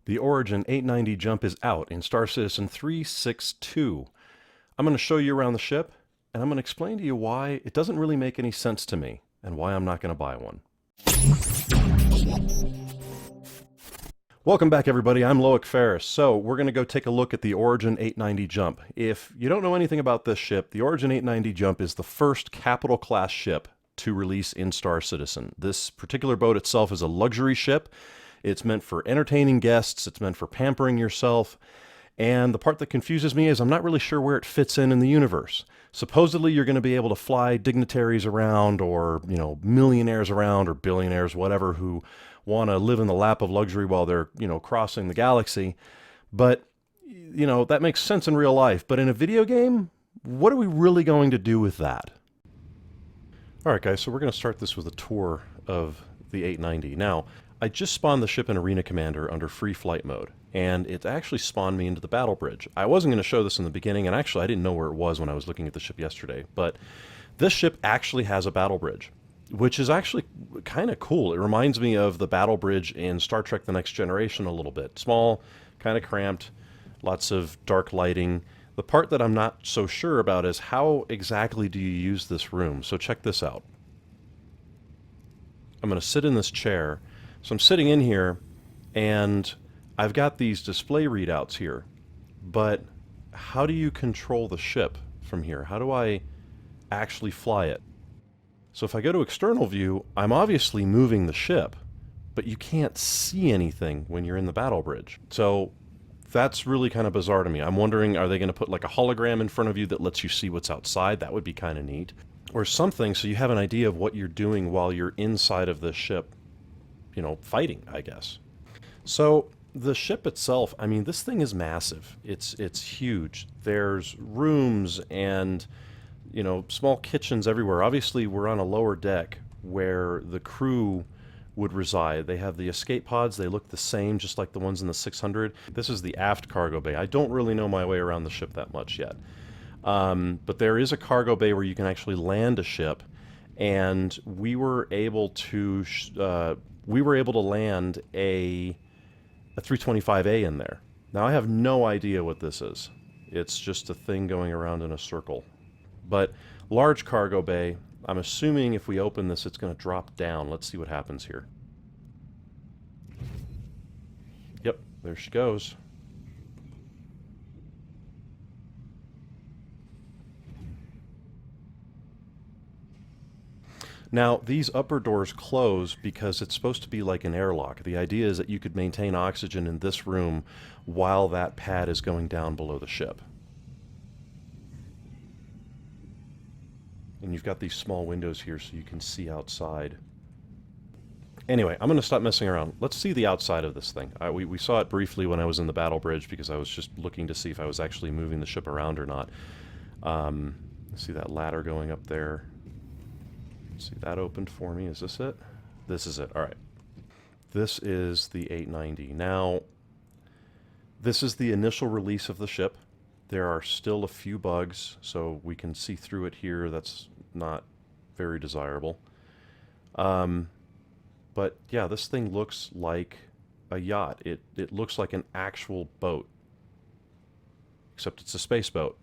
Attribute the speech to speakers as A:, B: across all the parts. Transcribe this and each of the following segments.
A: The Origin 890 jump is out in Star Citizen 362. I'm going to show you around the ship, and I'm going to explain to you why it doesn't really make any sense to me, and why I'm not going to buy one. Welcome back, everybody. I'm Loic Ferris. So we're going to go take a look at the Origin 890 jump. If you don't know anything about this ship, the Origin 890 jump is the first capital class ship to release in Star Citizen. This particular boat itself is a luxury ship. It's meant for entertaining guests. It's meant for pampering yourself. And the part that confuses me is I'm not really sure where it fits in the universe. Supposedly you're going to be able to fly dignitaries around, or, millionaires around, or billionaires, whatever, who want to live in the lap of luxury while they're, crossing the galaxy. But, that makes sense in real life. But in a video game, what are we really going to do with that? All right, guys, so we're going to start this with a tour of the 890. Now, I just spawned the ship in Arena Commander under free flight mode, and it actually spawned me into the battle bridge. I wasn't going to show this in the beginning, and actually I didn't know where it was when I was looking at the ship yesterday, but this ship actually has a battle bridge, which is actually kind of cool. It reminds me of the battle bridge in Star Trek The Next Generation a little bit. Small, kind of cramped, lots of dark lighting. The part that I'm not so sure about is how exactly do you use this room? So check this out. I'm going to sit in this chair. So I'm sitting in here, and I've got these display readouts here. But how do you control the ship from here? How do I actually fly it? So if I go to external view, I'm obviously moving the ship, but you can't see anything when you're in the battle bridge. So that's really kind of bizarre to me. I'm wondering, are they going to put like a hologram in front of you that lets you see what's outside? That would be kind of neat. Or something so you have an idea of what you're doing while you're inside of this ship, fighting, I guess. So the ship itself, I mean, this thing is massive. It's huge. There's rooms and, small kitchens everywhere. Obviously, we're on a lower deck where the crew would reside. They have the escape pods. They look the same, just like the ones in the 600. This is the aft cargo bay. I don't really know my way around the ship that much yet. But there is a cargo bay where you can actually land a ship, and we were able to land a 325A in there. Now I have no idea what this is. It's just a thing going around in a circle. But large cargo bay, I'm assuming if we open this it's going to drop down. Let's see what happens here. Yep, there she goes. Now, these upper doors close because it's supposed to be like an airlock. The idea is that you could maintain oxygen in this room while that pad is going down below the ship. And you've got these small windows here so you can see outside. Anyway, I'm going to stop messing around. Let's see the outside of this thing. We saw it briefly when I was in the battle bridge because I was just looking to see if I was actually moving the ship around or not. See that ladder going up there. See, that opened for me. Is this it? This is it. All right. This is the 890. Now, this is the initial release of the ship. There are still a few bugs, so we can see through it here. That's not very desirable. But yeah, this thing looks like a yacht. It looks like an actual boat, except it's a space boat.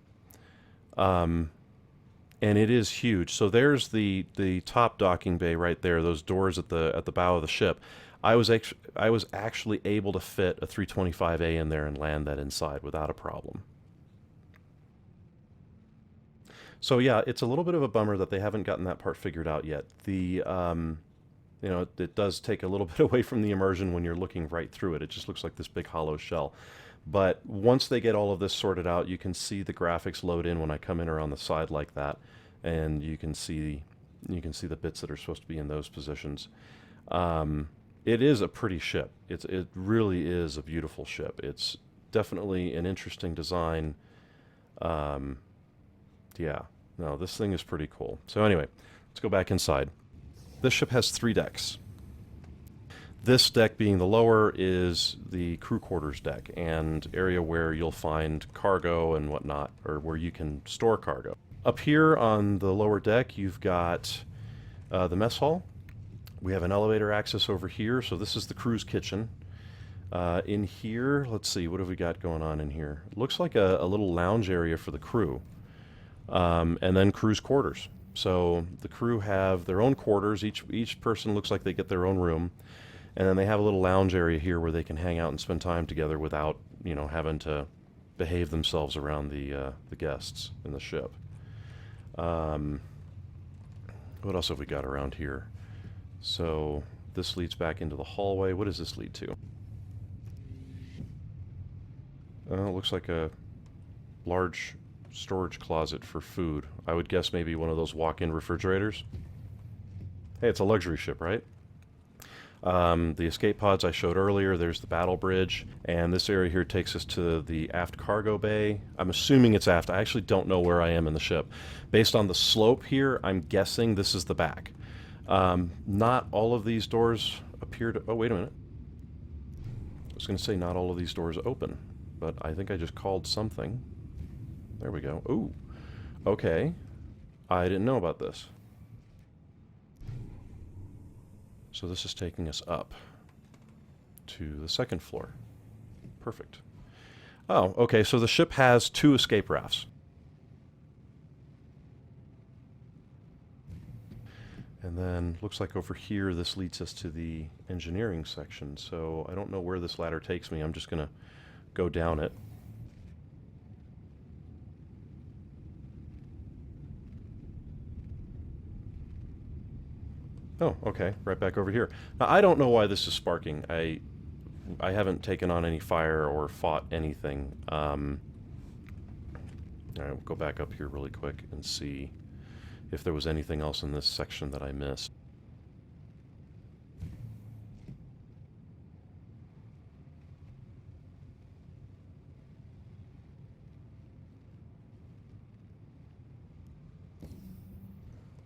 A: And it is huge. So there's the top docking bay right there. Those doors at the bow of the ship. I was actually able to fit a 325A in there and land that inside without a problem. So yeah, it's a little bit of a bummer that they haven't gotten that part figured out yet. It does take a little bit away from the immersion when you're looking right through it. It just looks like this big hollow shell. But once they get all of this sorted out, you can see the graphics load in when I come in around the side like that, and you can see the bits that are supposed to be in those positions. It is a pretty ship. It really is a beautiful ship. It's definitely an interesting design. Yeah, no, this thing is pretty cool. So anyway, let's go back inside. This ship has 3 decks. This deck being the lower is the crew quarters deck, and area where you'll find cargo and whatnot, or where you can store cargo. Up here on the lower deck, you've got the mess hall. We have an elevator access over here, so this is the crew's kitchen. In here, let's see, what have we got going on in here? Looks like a little lounge area for the crew, and then crew's quarters. So the crew have their own quarters. Each person looks like they get their own room, and then they have a little lounge area here where they can hang out and spend time together without, having to behave themselves around the guests in the ship. What else have we got around here? So this leads back into the hallway. What does this lead to? It looks like a large storage closet for food. I would guess maybe one of those walk-in refrigerators. Hey, it's a luxury ship, right? The escape pods I showed earlier, there's the battle bridge, and this area here takes us to the aft cargo bay. I'm assuming it's aft. I actually don't know where I am in the ship. Based on the slope here, I'm guessing this is the back. Not all of these doors appear to... Oh, wait a minute. I was going to say not all of these doors open, but I think I just called something. There we go. Ooh, okay. I didn't know about this. So this is taking us up to the second floor. Perfect. Oh, okay, so the ship has 2 escape rafts. And then looks like over here this leads us to the engineering section. So I don't know where this ladder takes me. I'm just going to go down it. Oh, okay, right back over here. Now, I don't know why this is sparking. I haven't taken on any fire or fought anything. All right, we'll go back up here really quick and see if there was anything else in this section that I missed.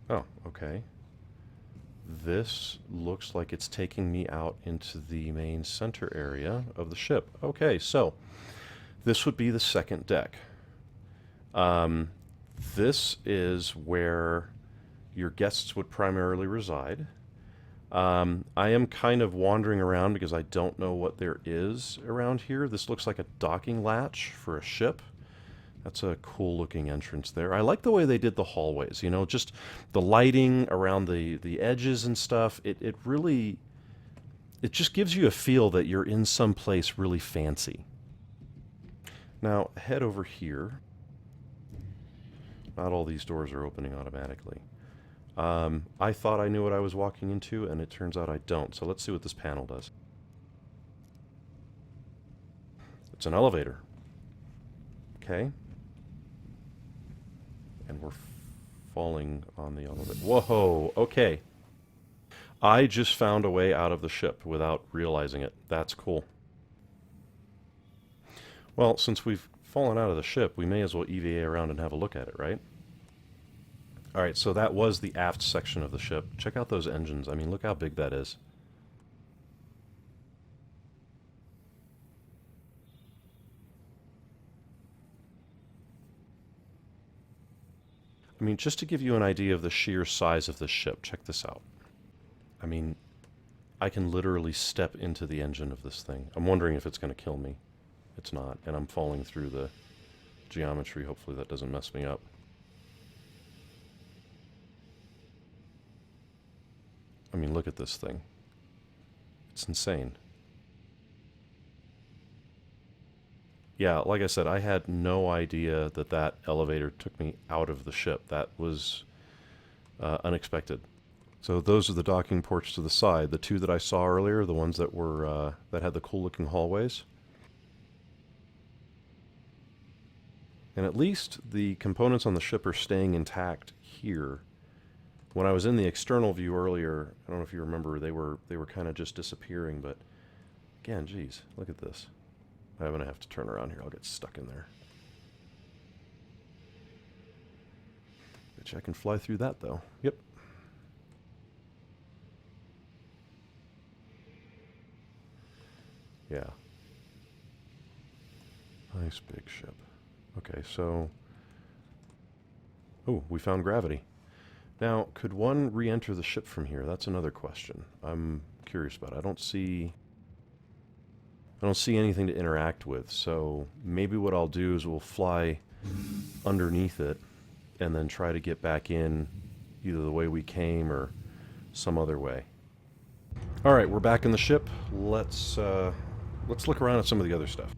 A: Oh, okay. This looks like it's taking me out into the main center area of the ship. Okay, so this would be the second deck. This is where your guests would primarily reside. I am kind of wandering around because I don't know what there is around here. This looks like a docking latch for a ship. That's a cool looking entrance there. I like the way they did the hallways, just the lighting around the edges and stuff. It really, it just gives you a feel that you're in some place really fancy. Now, head over here. Not all these doors are opening automatically. I thought I knew what I was walking into, and it turns out I don't. So let's see what this panel does. It's an elevator. Okay. And we're falling on the elevator. Whoa, okay. I just found a way out of the ship without realizing it. That's cool. Well, since we've fallen out of the ship, we may as well EVA around and have a look at it, right? Alright, so that was the aft section of the ship. Check out those engines. I mean, look how big that is. I mean, just to give you an idea of the sheer size of this ship, check this out. I mean, I can literally step into the engine of this thing. I'm wondering if it's going to kill me. It's not, and I'm falling through the geometry. Hopefully that doesn't mess me up. I mean, look at this thing. It's insane. Yeah, like I said, I had no idea that that elevator took me out of the ship. That was unexpected. So those are the docking ports to the side. The 2 that I saw earlier, the ones that were that had the cool-looking hallways. And at least the components on the ship are staying intact here. When I was in the external view earlier, I don't know if you remember, they were kind of just disappearing. But again, geez, look at this. I'm going to have to turn around here. I'll get stuck in there. Bet I can fly through that, though. Yep. Yeah. Nice big ship. Okay, so... Oh, we found gravity. Now, could one re-enter the ship from here? That's another question I'm curious about. I don't see... I don't see anything to interact with, so maybe what I'll do is we'll fly underneath it and then try to get back in either the way we came or some other way. All right, we're back in the ship. Let's look around at some of the other stuff.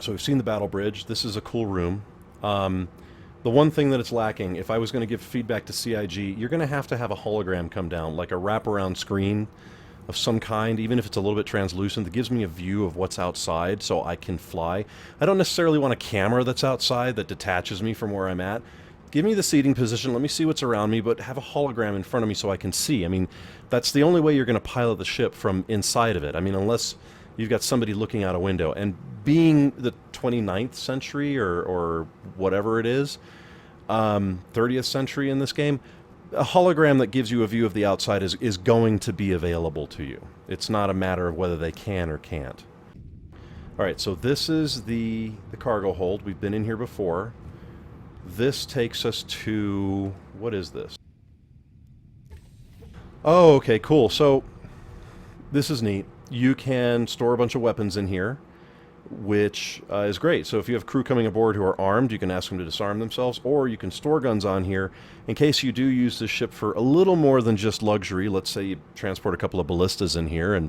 A: So we've seen the battle bridge. This is a cool room. The one thing that it's lacking, if I was going to give feedback to CIG, you're going to have a hologram come down, like a wraparound screen of some kind, even if it's a little bit translucent, that gives me a view of what's outside so I can fly. I don't necessarily want a camera that's outside that detaches me from where I'm at. Give me the seating position, let me see what's around me, but have a hologram in front of me so I can see. I mean, that's the only way you're going to pilot the ship from inside of it. I mean, unless you've got somebody looking out a window. And being the 29th century or whatever it is, 30th century in this game, a hologram that gives you a view of the outside is going to be available to you. It's not a matter of whether they can or can't. Alright, so this is the cargo hold. We've been in here before. This takes us to... what is this? Oh, okay, cool. So, this is neat. You can store a bunch of weapons in here, which is great. So if you have crew coming aboard who are armed, you can ask them to disarm themselves, or you can store guns on here in case you do use this ship for a little more than just luxury. Let's say you transport a couple of ballistas in here and,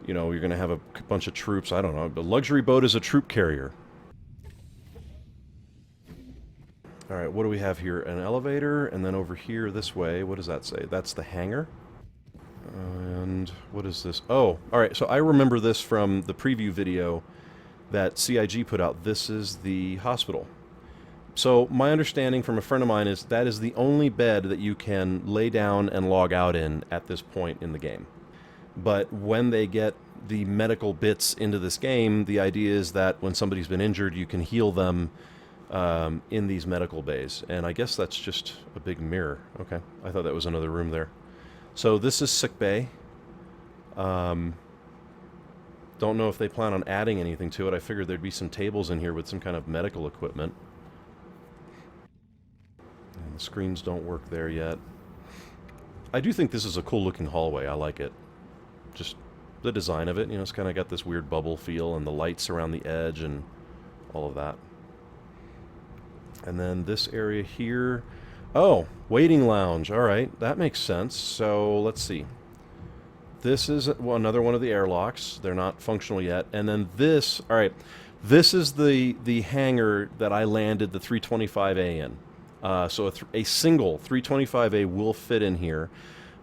A: you know, you're going to have a bunch of troops. I don't know. The luxury boat is a troop carrier. All right, what do we have here? An elevator, and then over here this way, what does that say? That's the hangar. And what is this? Oh, all right, so I remember this from the preview video that CIG put out. This is the hospital. So my understanding from a friend of mine is that is the only bed that you can lay down and log out in at this point in the game. But when they get the medical bits into this game, the idea is that when somebody's been injured, you can heal them in these medical bays. And I guess that's just a big mirror. Okay, I thought that was another room there. So this is sick bay. Don't know if they plan on adding anything to it. I figured there'd be some tables in here with some kind of medical equipment. And the screens don't work there yet. I do think this is a cool looking hallway. I like it. Just the design of it, you know, it's kind of got this weird bubble feel and the lights around the edge and all of that. And then this area here... oh, waiting lounge. All right, that makes sense. So let's see. This is another one of the airlocks. They're not functional yet. And then this, all right, this is the hangar that I landed the 325A in. So a single 325A will fit in here.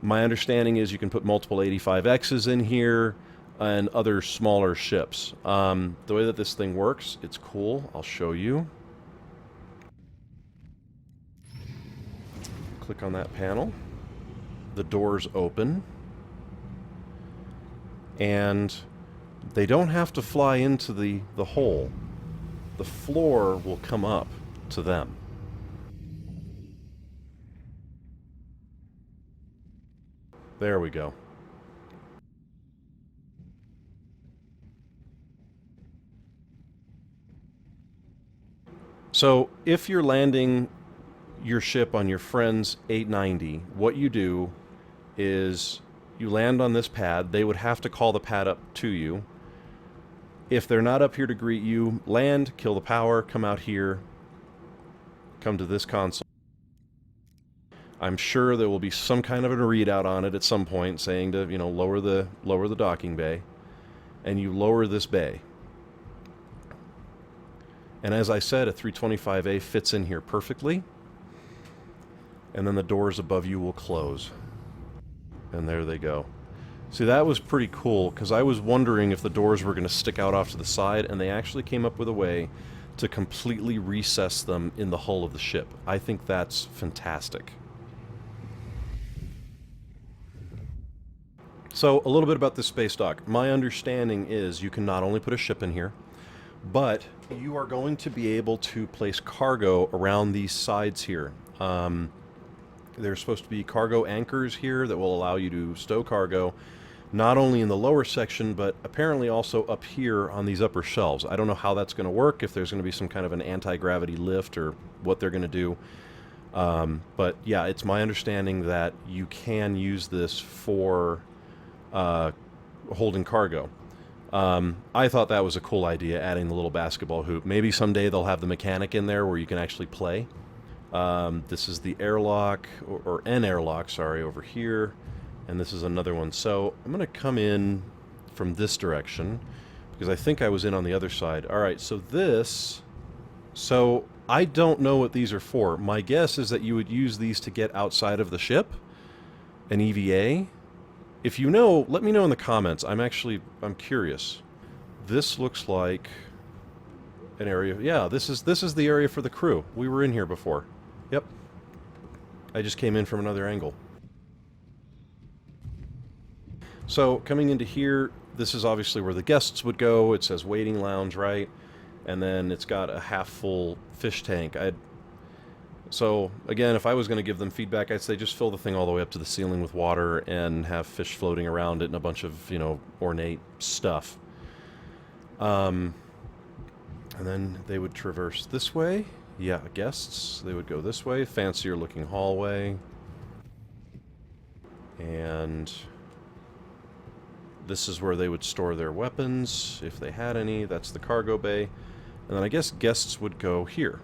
A: My understanding is you can put multiple 85Xs in here and other smaller ships. The way that this thing works, it's cool. I'll show you. Click on that panel. The doors open. And they don't have to fly into the hole. The floor will come up to them. There we go. So if you're landing your ship on your friend's 890, what you do is you land on this pad. They would have to call the pad up to you. If they're not up here to greet you, land, kill the power, come out here, come to this console. I'm sure there will be some kind of a readout on it at some point saying to, you know, lower the docking bay, and you lower this bay. And as I said, a 325A fits in here perfectly. And then the doors above you will close. And there they go. See, that was pretty cool, because I was wondering if the doors were going to stick out off to the side, and they actually came up with a way to completely recess them in the hull of the ship. I think that's fantastic. So, a little bit about this space dock. My understanding is you can not only put a ship in here, but you are going to be able to place cargo around these sides here. There's supposed to be cargo anchors here that will allow you to stow cargo, not only in the lower section, but apparently also up here on these upper shelves. I don't know how that's going to work, if there's going to be some kind of an anti-gravity lift or what they're going to do. But yeah, it's my understanding that you can use this for holding cargo. I thought that was a cool idea, adding the little basketball hoop. Maybe someday they'll have the mechanic in there where you can actually play. This is the airlock, or an airlock, sorry, over here. And this is another one. So I'm going to come in from this direction because I think I was in on the other side. All right, so this... So I don't know what these are for. My guess is that you would use these to get outside of the ship, an EVA. If you know, let me know in the comments. I'm curious. This looks like an area. Yeah, this is the area for the crew. We were in here before. Yep. I just came in from another angle. So coming into here, this is obviously where the guests would go. It says waiting lounge, right? And then it's got a half-full fish tank. So, again, if I was going to give them feedback, I'd say just fill the thing all the way up to the ceiling with water and have fish floating around it and a bunch of, you know, ornate stuff. And then they would traverse this way. Yeah, guests, they would go this way. Fancier looking hallway. And this is where they would store their weapons, if they had any. That's the cargo bay. And then I guess guests would go here.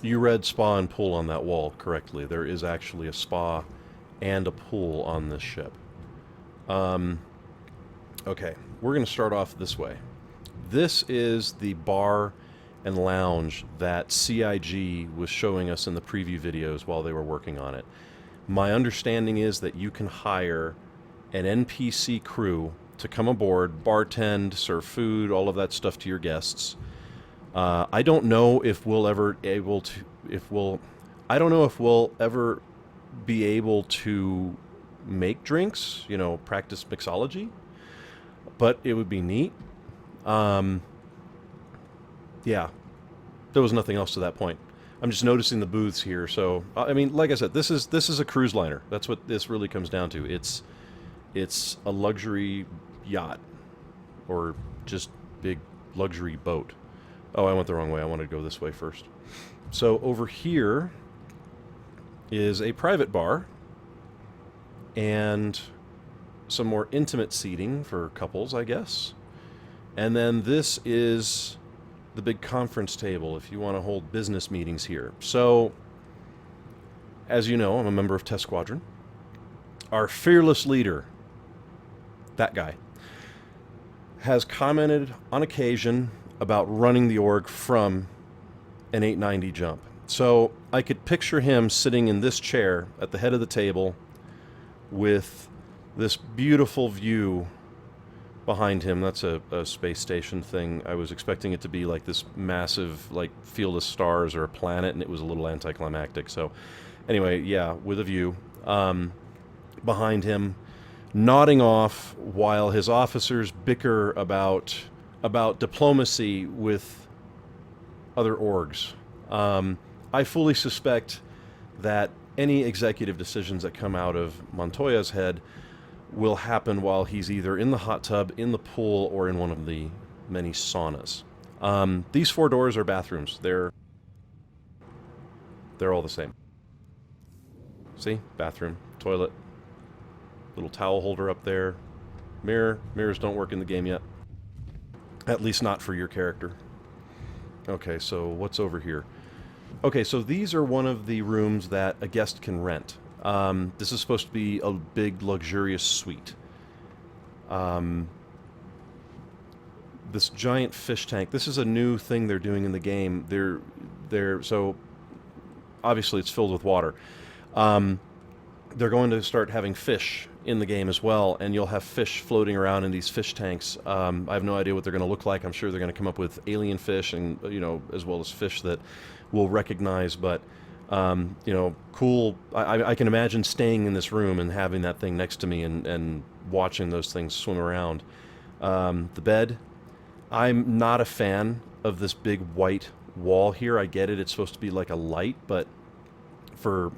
A: You read spa and pool on that wall correctly. There is actually a spa and a pool on this ship. Okay, we're going to start off this way. This is the bar and lounge that CIG was showing us in the preview videos while they were working on it. My understanding is that you can hire an NPC crew to come aboard, bartend, serve food, all of that stuff to your guests. I don't know if we'll ever be able to make drinks, you know, practice mixology, but it would be neat. Yeah, there was nothing else to that point. I'm just noticing the booths here. So, I mean, like I said, this is a cruise liner. That's what this really comes down to. It's a luxury yacht, or just big luxury boat. Oh, I went the wrong way. I wanted to go this way first. So over here is a private bar and some more intimate seating for couples, I guess. And then this is the big conference table if you want to hold business meetings here. So, as you know, I'm a member of Test Squadron. Our fearless leader, that guy, has commented on occasion about running the org from an 890 jump. So I could picture him sitting in this chair at the head of the table with this beautiful view behind him. That's a space station thing. I was expecting it to be like this massive like field of stars or a planet, and it was a little anticlimactic. So anyway, yeah, with a view behind him, nodding off while his officers bicker about diplomacy with other orgs. I fully suspect that any executive decisions that come out of Montoya's head will happen while he's either in the hot tub, in the pool, or in one of the many saunas. These 4 doors are bathrooms. They're all the same. See? Bathroom, toilet, little towel holder up there. Mirror. Mirrors don't work in the game yet. At least not for your character. Okay, so what's over here? Okay, so these are one of the rooms that a guest can rent. This is supposed to be a big, luxurious suite. This giant fish tank. This is a new thing they're doing in the game. So obviously it's filled with water. They're going to start having fish in the game as well, and you'll have fish floating around in these fish tanks. I have no idea what they're going to look like. I'm sure they're going to come up with alien fish, and as well as fish that we'll recognize. But cool. I can imagine staying in this room and having that thing next to me and watching those things swim around. The bed. I'm not a fan of this big white wall here. I get it. It's supposed to be like a light, but for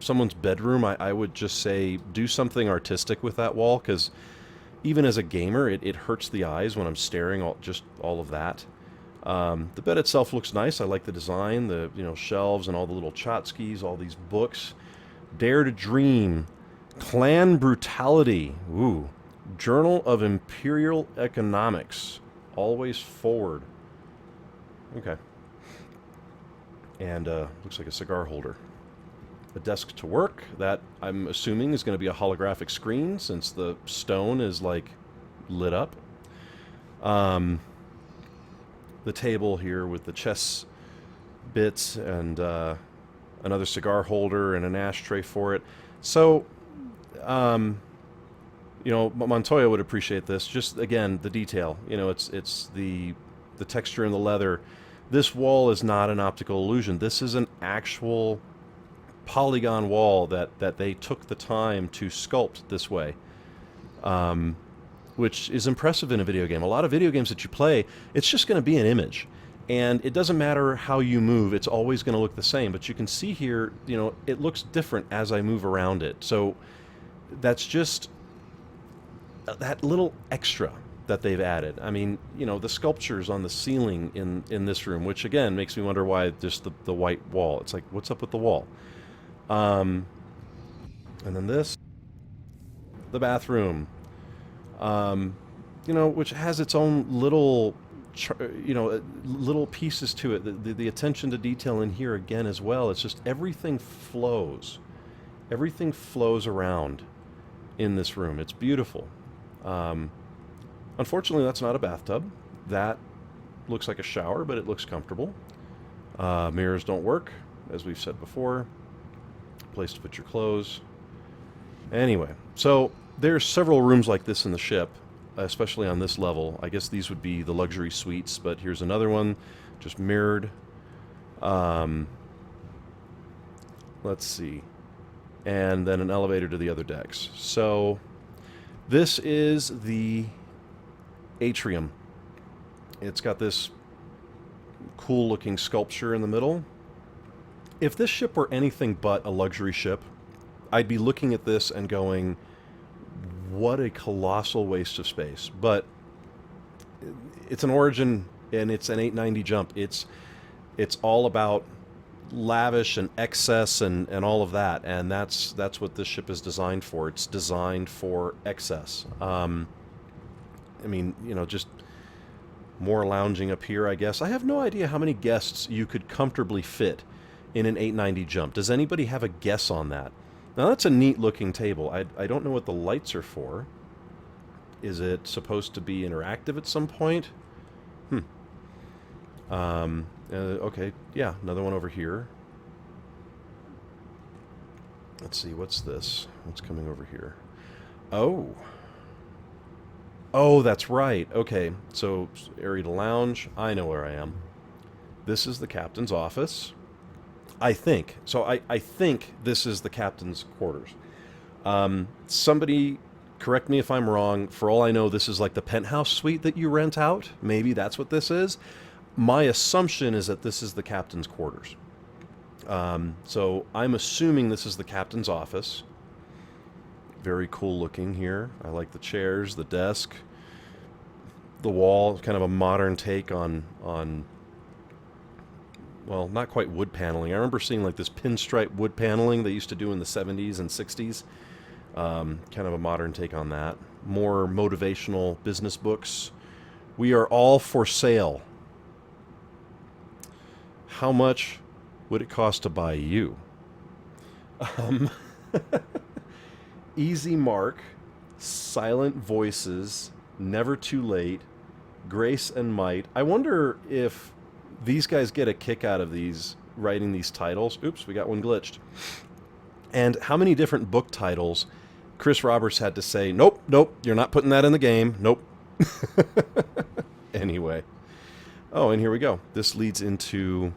A: someone's bedroom, I would just say do something artistic with that wall, because even as a gamer, it hurts the eyes when I'm staring all of that. The bed itself looks nice. I like the design, the shelves and all the little tchotchkes, all these books. Dare to Dream, Clan Brutality, ooh, Journal of Imperial Economics, Always Forward. Okay. And looks like a cigar holder. A desk to work, that I'm assuming is going to be a holographic screen since the stone is like lit up. The table here with the chess bits and another cigar holder and an ashtray for it. So, you know, Montoya would appreciate this. Just again, the detail. You know, it's the texture in the leather. This wall is not an optical illusion. This is an actual polygon wall that they took the time to sculpt this way, which is impressive in a video game. A lot of video games that you play, it's just going to be an image. And it doesn't matter how you move, it's always going to look the same. But you can see here, you know, it looks different as I move around it. So that's just that little extra that they've added. I mean, you know, the sculptures on the ceiling in this room, which again makes me wonder why just the white wall. It's like, what's up with the wall? And then this, the bathroom, you know, which has its own little, you know, little pieces to it. The attention to detail in here again as well. It's just everything flows. Everything flows around in this room. It's beautiful. Unfortunately, that's not a bathtub. That looks like a shower, but it looks comfortable. Mirrors don't work, as we've said before. Place to put your clothes. Anyway, so there's several rooms like this in the ship, especially on this level. I guess these would be the luxury suites, but here's another one, just mirrored. Let's see. And then an elevator to the other decks. So this is the atrium. It's got this cool looking sculpture in the middle. If this ship were anything but a luxury ship, I'd be looking at this and going, what a colossal waste of space. But it's an Origin and it's an 890 jump. It's all about lavish and excess and all of that, and that's what this ship is designed for. It's designed for excess. I mean, you know, just more lounging up here, I guess. I have no idea how many guests you could comfortably fit in an 890 jump. Does anybody have a guess on that? Now, that's a neat looking table. I don't know what the lights are for. Is it supposed to be interactive at some point? Okay, yeah, another one over here. Let's see, what's this? What's coming over here? Oh. Oh, that's right. Okay, so area to lounge. I know where I am. This is the captain's office. I think. So I think this is the captain's quarters. Somebody correct me if I'm wrong. For all I know, this is like the penthouse suite that you rent out. Maybe that's what this is. My assumption is that this is the captain's quarters. So I'm assuming this is the captain's office. Very cool looking here. I like the chairs, the desk, the wall, kind of a modern take on well, not quite wood paneling. I remember seeing like this pinstripe wood paneling they used to do in the 70s and 60s. Kind of a modern take on that. More motivational business books. We are all for sale. How much would it cost to buy you? Easy Mark, Silent Voices, Never Too Late, Grace and Might. I wonder if these guys get a kick out of these, writing these titles. Oops, we got one glitched. And how many different book titles Chris Roberts had to say, nope, nope, you're not putting that in the game, nope. Anyway. Oh, and here we go. This leads into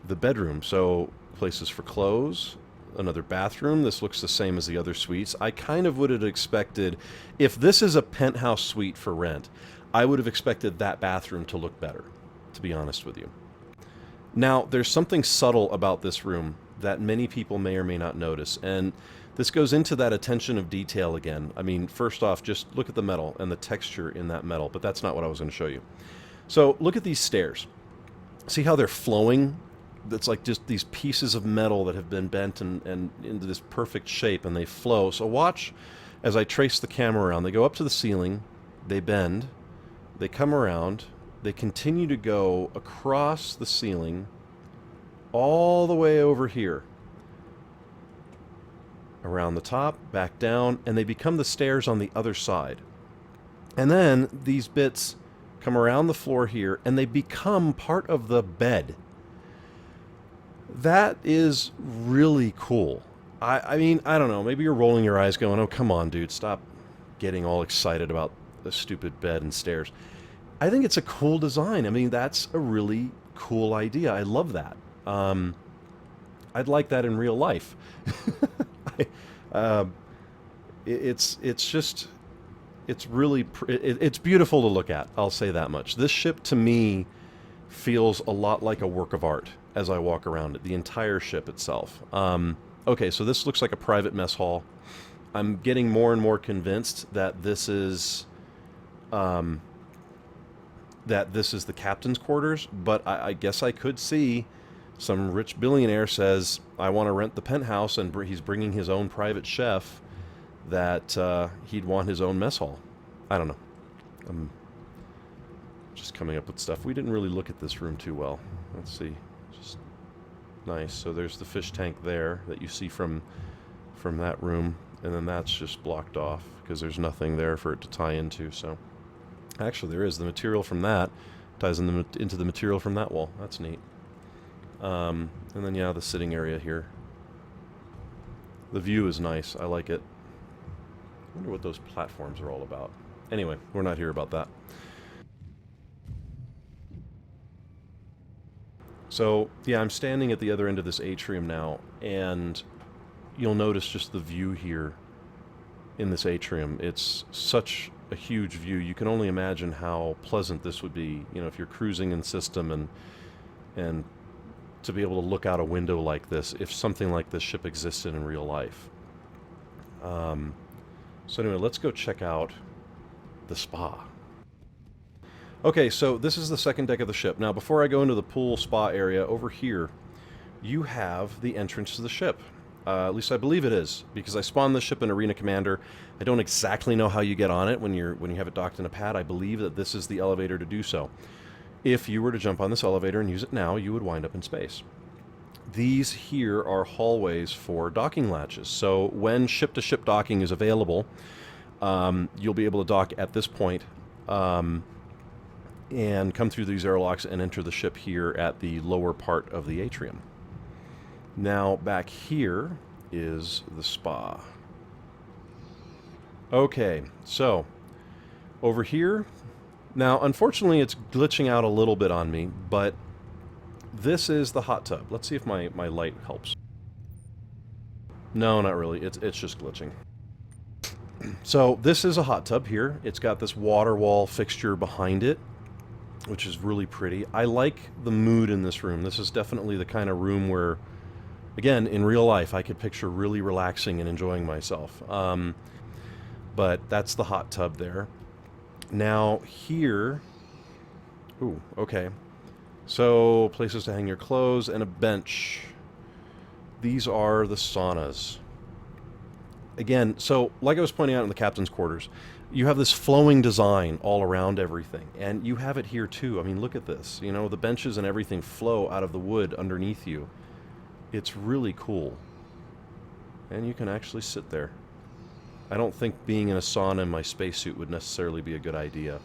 A: the bedroom. So places for clothes, another bathroom. This looks the same as the other suites. I kind of would have expected, if this is a penthouse suite for rent, I would have expected that bathroom to look better, to be honest with you. Now, there's something subtle about this room that many people may or may not notice, and this goes into that attention of detail again. I mean, first off, just look at the metal and the texture in that metal, but that's not what I was going to show you. So look at these stairs. See how they're flowing that's like just these pieces of metal that have been bent and into this perfect shape, and they flow. So watch as I trace the camera around. They go up to the ceiling, they bend, they come around, they continue to go across the ceiling all the way over here, around the top, back down, and they become the stairs on the other side. And then these bits come around the floor here, and they become part of the bed. That is really cool. I mean, I don't know, maybe you're rolling your eyes going, oh, come on, dude, stop getting all excited about the stupid bed and stairs. I think it's a cool design. I mean, that's a really cool idea. I love that. I'd like that in real life. It's just, it's really, it's beautiful to look at. I'll say that much. This ship to me feels a lot like a work of art as I walk around it, the entire ship itself. Okay, so this looks like a private mess hall. I'm getting more and more convinced that this is the captain's quarters, but I guess I could see some rich billionaire says, I want to rent the penthouse, and he's bringing his own private chef, that he'd want his own mess hall. I don't know. I'm just coming up with stuff. We didn't really look at this room too well. Let's see. Just nice. So there's the fish tank there that you see from that room, and then that's just blocked off because there's nothing there for it to tie into. So actually there is. The material from that ties into the material from that wall. That's neat. And then yeah, the sitting area here. The view is nice. I like it. I wonder what those platforms are all about. Anyway, we're not here about that. So, yeah, I'm standing at the other end of this atrium now, and you'll notice just the view here in this atrium. It's such a huge view. You can only imagine how pleasant this would be, you know, if you're cruising in system and to be able to look out a window like this, if something like this ship existed in real life. So anyway, let's go check out the spa. Okay, so this is the second deck of the ship. Now, before I go into the pool spa area, over here, you have the entrance to the ship. At least I believe it is, because I spawned the ship in Arena Commander. I don't exactly know how you get on it when you have it docked in a pad. I believe that this is the elevator to do so. If you were to jump on this elevator and use it now, you would wind up in space. These here are hallways for docking latches. So when ship-to-ship docking is available, you'll be able to dock at this point, and come through these airlocks and enter the ship here at the lower part of the atrium. Now, back here is the spa. Okay, so over here, now unfortunately it's glitching out a little bit on me, but this is the hot tub. Let's see if my light helps. No, not really. It's just glitching. So this is a hot tub here. It's got this water wall fixture behind it, which is really pretty. I like the mood in this room. This is definitely the kind of room where, again, in real life, I could picture really relaxing and enjoying myself. But that's the hot tub there. Now here, ooh, okay. So places to hang your clothes and a bench. These are the saunas. Again, so like I was pointing out in the captain's quarters, you have this flowing design all around everything, and you have it here too. I mean, look at this. You know, the benches and everything flow out of the wood underneath you. It's really cool. And you can actually sit there. I don't think being in a sauna in my spacesuit would necessarily be a good idea.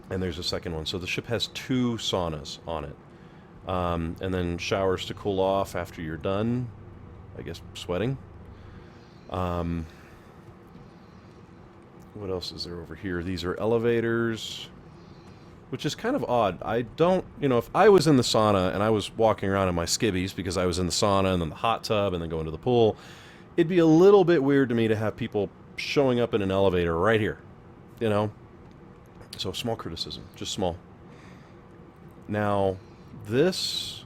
A: And there's a second one. So the ship has 2 saunas on it. And then showers to cool off after you're done, I guess, sweating. What else is there over here? These are elevators, which is kind of odd. I don't, you know, if I was in the sauna and I was walking around in my skivvies because I was in the sauna and then the hot tub and then going to the pool, it'd be a little bit weird to me to have people showing up in an elevator right here, you know? So small criticism, just small. Now, this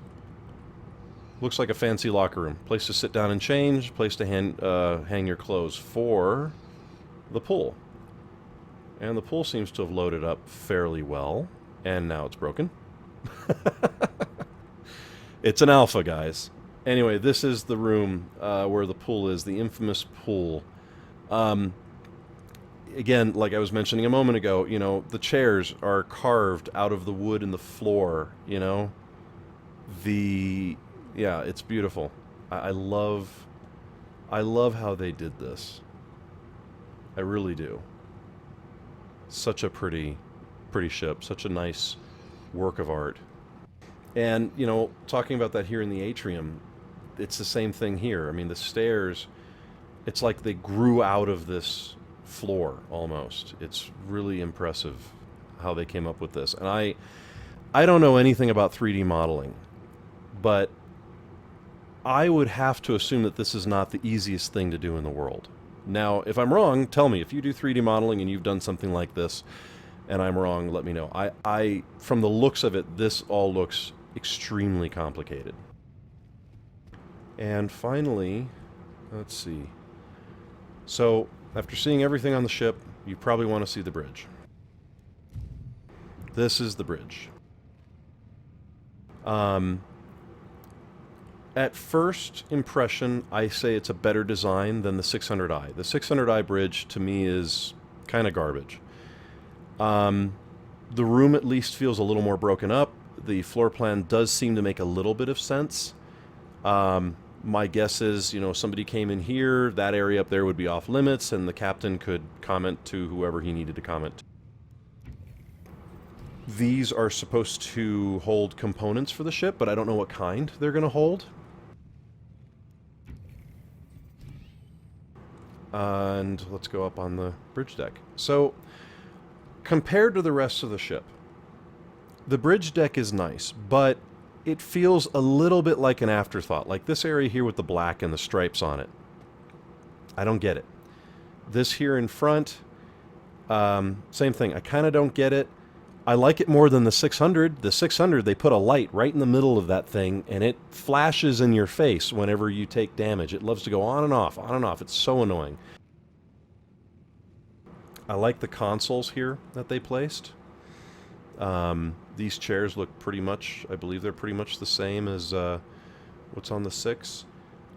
A: looks like a fancy locker room. Place to sit down and change, place to hang your clothes for the pool. And the pool seems to have loaded up fairly well. And now it's broken. It's an alpha, guys. Anyway, this is the room where the pool is, the infamous pool. Um, Again, like I was mentioning a moment ago, you know, the chairs are carved out of the wood in the floor, you know? The Yeah, it's beautiful. I I love how they did this. I really do. Such a pretty ship, such a nice work of art. And, you know, talking about that here in the atrium, it's the same thing here. I mean, the stairs, it's like they grew out of this floor almost. It's really impressive how they came up with this. And I don't know anything about 3D modeling, but I would have to assume that this is not the easiest thing to do in the world. Now, if I'm wrong, tell me. If you do 3D modeling and you've done something like this and I'm wrong, let me know. From the looks of it, this all looks extremely complicated. And finally, let's see. So, after seeing everything on the ship, you probably want to see the bridge. This is the bridge. At first impression, I say it's a better design than the 600i. The 600i bridge, to me, is kind of garbage. The room at least feels a little more broken up. The floor plan does seem to make a little bit of sense. My guess is, you know, somebody came in here, that area up there would be off limits, and the captain could comment to whoever he needed to comment to. These are supposed to hold components for the ship, but I don't know what kind they're going to hold. And let's go up on the bridge deck. So, compared to the rest of the ship, the bridge deck is nice, but it feels a little bit like an afterthought. Like this area here with the black and the stripes on it. I don't get it. This here in front, same thing. I kind of don't get it. I like it more than the 600. The 600, they put a light right in the middle of that thing, and it flashes in your face whenever you take damage. It loves to go on and off, on and off. It's so annoying. I like the consoles here that they placed. These chairs look pretty much, I believe they're pretty much the same as what's on the 6.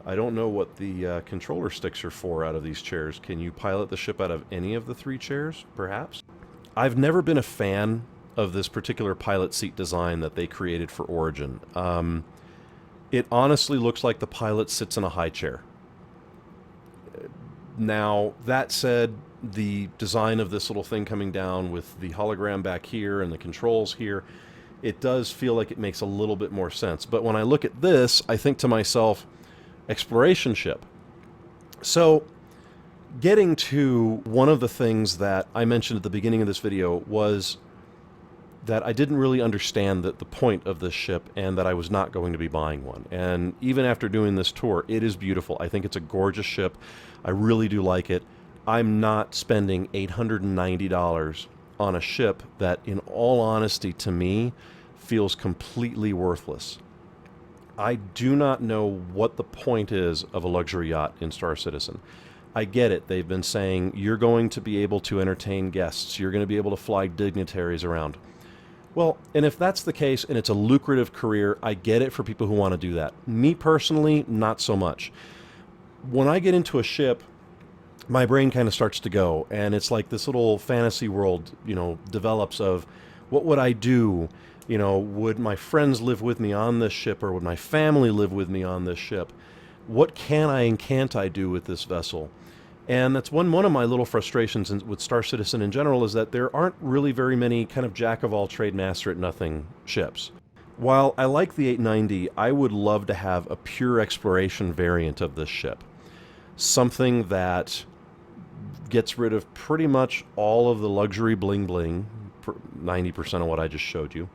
A: I don't know what the controller sticks are for out of these chairs. Can you pilot the ship out of any of the 3 chairs, perhaps? I've never been a fan of this particular pilot seat design that they created for Origin. It honestly looks like the pilot sits in a high chair. Now, that said, the design of this little thing coming down with the hologram back here and the controls here, it does feel like it makes a little bit more sense. But when I look at this, I think to myself, exploration ship. So, getting to one of the things that I mentioned at the beginning of this video was that I didn't really understand the point of this ship and that I was not going to be buying one. And even after doing this tour, it is beautiful. I think it's a gorgeous ship. I really do like it. I'm not spending $890 on a ship that, in all honesty, to me, feels completely worthless. I do not know what the point is of a luxury yacht in Star Citizen. I get it. They've been saying you're going to be able to entertain guests. You're going to be able to fly dignitaries around. Well, and if that's the case and it's a lucrative career, I get it for people who want to do that. Me personally, not so much. When I get into a ship, my brain kind of starts to go, and it's like this little fantasy world, you know, develops of what would I do? You know, would my friends live with me on this ship, or would my family live with me on this ship? What can I and can't I do with this vessel? And that's one of my little frustrations with Star Citizen in general, is that there aren't really very many kind of jack-of-all-trade, master-at-nothing ships. While I like the 890, I would love to have a pure exploration variant of this ship. Something that gets rid of pretty much all of the luxury bling-bling, 90% of what I just showed you,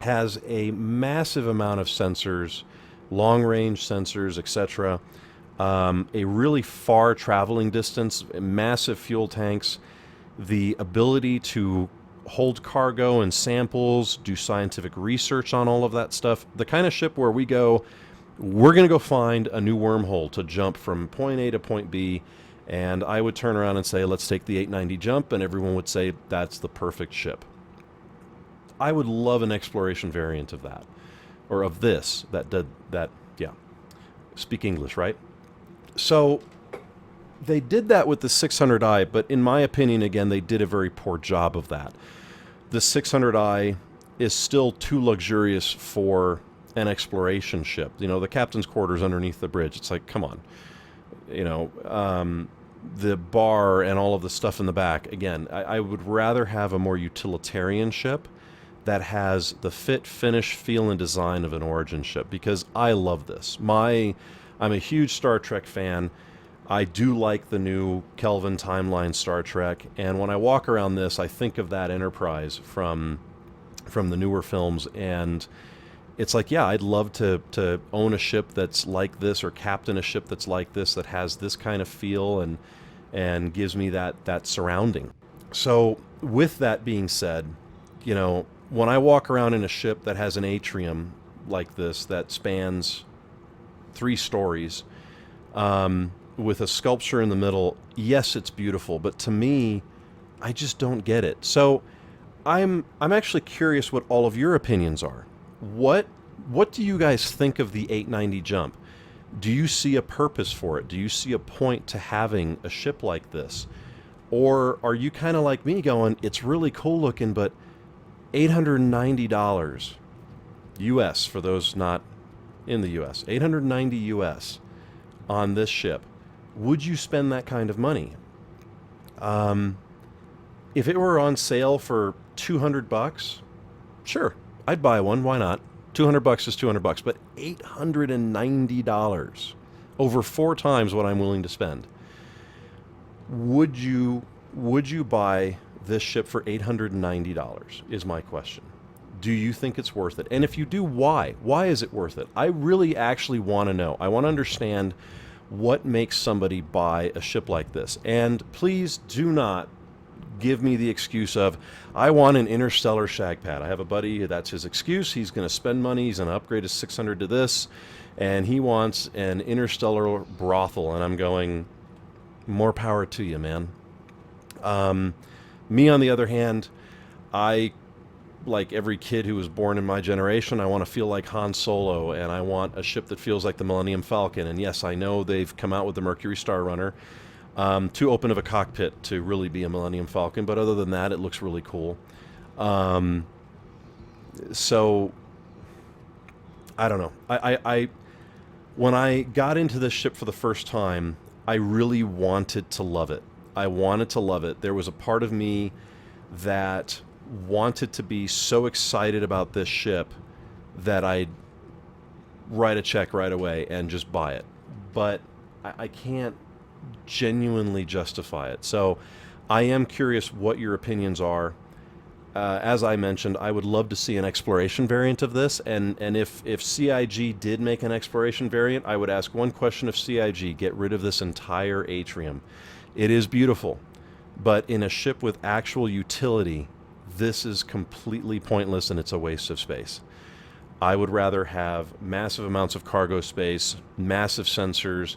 A: has a massive amount of sensors, long-range sensors, etc., a really far traveling distance, massive fuel tanks, the ability to hold cargo and samples, do scientific research on all of that stuff. The kind of ship where we go, we're going to go find a new wormhole to jump from point A to point B, and I would turn around and say, let's take the 890 jump, and everyone would say, that's the perfect ship. I would love an exploration variant of that. or of this, yeah, speak English, right? So they did that with the 600i, but in my opinion, again, they did a very poor job of that. The 600i is still too luxurious for an exploration ship. You know, the captain's quarters underneath the bridge. It's like, come on. You know, the bar and all of the stuff in the back. Again, I would rather have a more utilitarian ship that has the fit, finish, feel, and design of an Origin ship, because I love this. I'm a huge Star Trek fan. I do like the new Kelvin timeline Star Trek, and when I walk around this, I think of that Enterprise from the newer films, and it's like, yeah, I'd love to own a ship that's like this, or captain a ship that's like this, that has this kind of feel and gives me that surrounding. So with that being said, you know, when I walk around in a ship that has an atrium like this that spans 3 stories, with a sculpture in the middle, yes, it's beautiful, but to me, I just don't get it. So I'm actually curious what all of your opinions are. What do you guys think of the 890 jump? Do you see a purpose for it? Do you see a point to having a ship like this? Or are you kind of like me going, it's really cool looking, but $890 US, for those not in the US, $890 US on this ship. Would you spend that kind of money? If it were on sale for $200, sure, I'd buy one. Why not? $200 is $200, but $890, over 4 times what I'm willing to spend. Would you buy this ship for $890 is my question. Do you think it's worth it? And if you do, why? Why is it worth it? I really actually want to know. I want to understand what makes somebody buy a ship like this. And please do not give me the excuse of, I want an interstellar shag pad. I have a buddy, that's his excuse. He's going to spend money. He's going to upgrade his 600 to this, and he wants an interstellar brothel. And I'm going, more power to you, man. Me, on the other hand, I, like every kid who was born in my generation, I want to feel like Han Solo, and I want a ship that feels like the Millennium Falcon. And yes, I know they've come out with the Mercury Star Runner, too open of a cockpit to really be a Millennium Falcon, but other than that, it looks really cool. So I don't know. I when I got into this ship for the first time, I really wanted to love it. I wanted to love it. There was a part of me that wanted to be so excited about this ship that I'd write a check right away and just buy it. But I can't genuinely justify it. So I am curious what your opinions are. As I mentioned, I would love to see an exploration variant of this, and if CIG did make an exploration variant, I would ask one question of CIG: get rid of this entire atrium. It is beautiful, but in a ship with actual utility, this is completely pointless and it's a waste of space. I would rather have massive amounts of cargo space, massive sensors,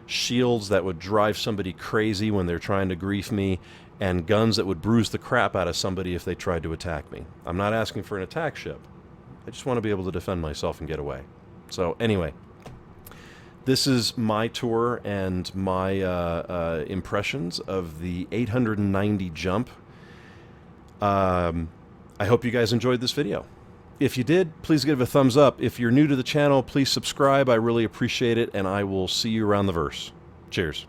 A: shields that would drive somebody crazy when they're trying to grief me, and guns that would bruise the crap out of somebody if they tried to attack me. I'm not asking for an attack ship. I just want to be able to defend myself and get away. So anyway, this is my tour and my impressions of the 890 jump. I hope you guys enjoyed this video. If you did, please give it a thumbs up. If you're new to the channel, please subscribe. I really appreciate it, and I will see you around the verse. Cheers.